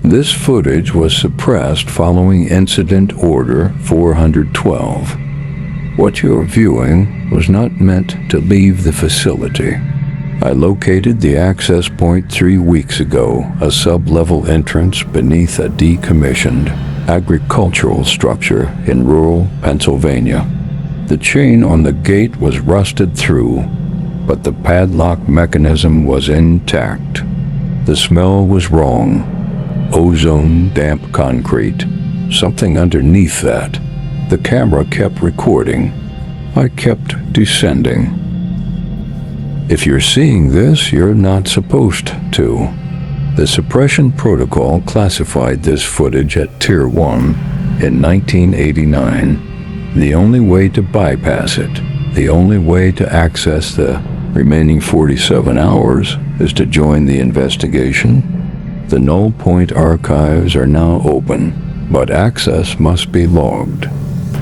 This footage was suppressed following Incident Order 412. What you're viewing was not meant to leave the facility. I located the access point 3 weeks ago, a sub-level entrance beneath a decommissioned agricultural structure in rural Pennsylvania. The chain on the gate was rusted through, but the padlock mechanism was intact. The smell was wrong. Ozone, damp concrete, something underneath that. The camera kept recording. I kept descending. If you're seeing this, you're not supposed to. The suppression protocol classified this footage at Tier 1 in 1989. The only way to bypass it, the only way to access the remaining 47 hours is to join the investigation. The Null Point archives are now open, but access must be logged.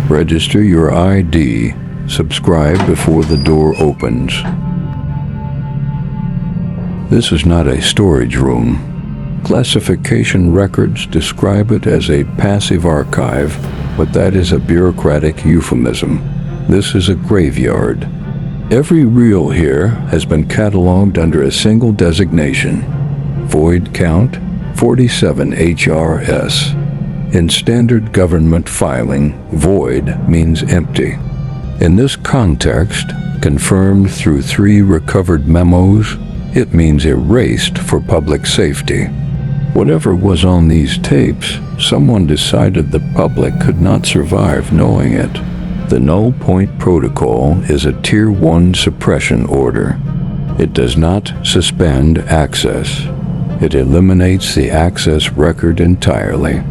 Register your ID. Subscribe before the door opens. This is not a storage room. Classification records describe it as a passive archive, but that is a bureaucratic euphemism. This is a graveyard. Every reel here has been cataloged under a single designation. Void count 47 HRS. In standard government filing, void means empty. In this context, confirmed through 3 recovered memos, it means erased for public safety. Whatever was on these tapes, someone decided the public could not survive knowing it. The Null Point Protocol is a Tier 1 suppression order. It does not suspend access. It eliminates the access record entirely.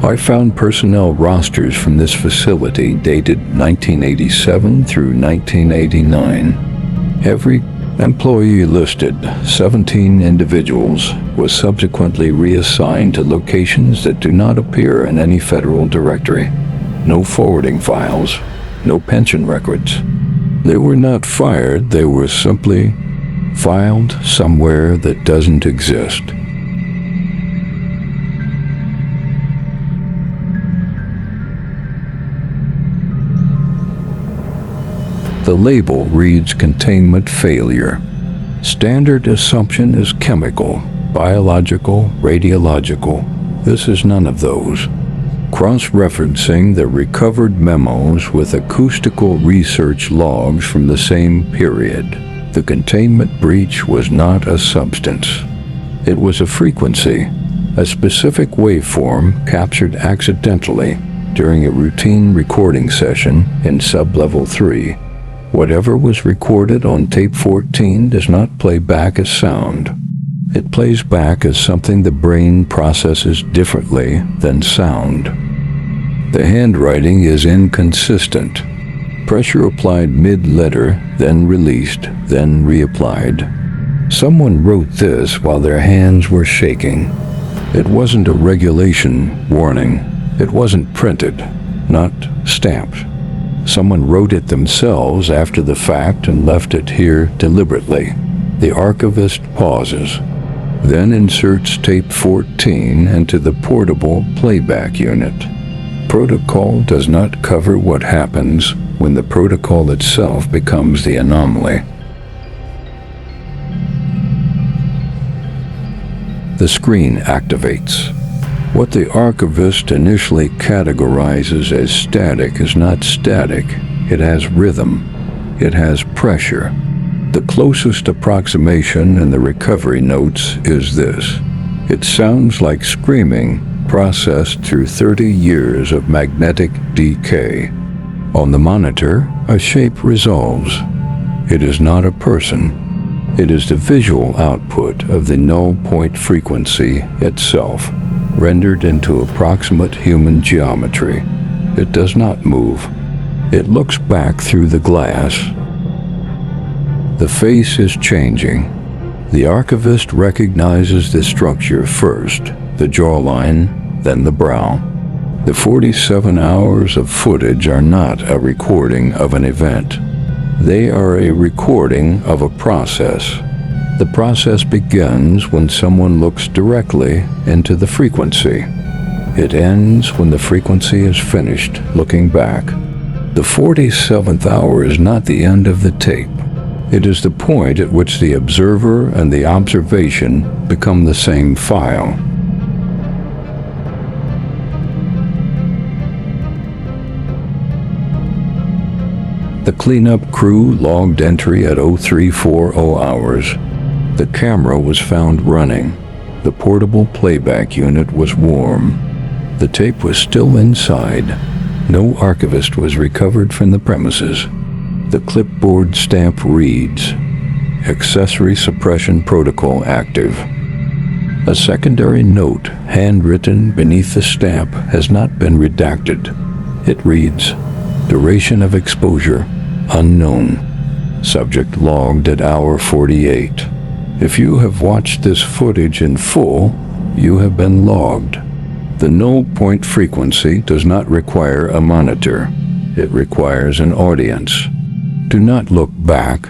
I found personnel rosters from this facility dated 1987 through 1989. Every employee listed, 17 individuals, was subsequently reassigned to locations that do not appear in any federal directory. No forwarding files, no pension records. They were not fired, they were simply filed somewhere that doesn't exist. The label reads containment failure. Standard assumption is chemical, biological, radiological. This is none of those. Cross-referencing the recovered memos with acoustical research logs from the same period, the containment breach was not a substance. It was a frequency, a specific waveform captured accidentally during a routine recording session in Sublevel 3. Whatever was recorded on tape 14 does not play back as sound. It plays back as something the brain processes differently than sound. The handwriting is inconsistent. Pressure applied mid-letter, then released, then reapplied. Someone wrote this while their hands were shaking. It wasn't a regulation warning. It wasn't printed, not stamped. Someone wrote it themselves after the fact and left it here deliberately. The archivist pauses, then inserts tape 14 into the portable playback unit. Protocol does not cover what happens when the protocol itself becomes the anomaly. The screen activates. What the archivist initially categorizes as static is not static. It has rhythm. It has pressure. The closest approximation in the recovery notes is this. It sounds like screaming processed through 30 years of magnetic decay. On the monitor, a shape resolves. It is not a person. It is the visual output of the null point frequency itself, rendered into approximate human geometry. It does not move. It looks back through the glass. The face is changing. The archivist recognizes the structure first, the jawline, then the brow. The 47 hours of footage are not a recording of an event. They are a recording of a process. The process begins when someone looks directly into the frequency. It ends when the frequency is finished looking back. The 47th hour is not the end of the tape. It is the point at which the observer and the observation become the same file. The cleanup crew logged entry at 0340 hours. The camera was found running. The portable playback unit was warm. The tape was still inside. No archivist was recovered from the premises. The clipboard stamp reads, "Accessory Suppression Protocol active." A secondary note, handwritten beneath the stamp, has not been redacted. It reads, "Duration of exposure, unknown. Subject logged at hour 48. If you have watched this footage in full, you have been logged. The null point frequency does not require a monitor. It requires an audience. Do not look back.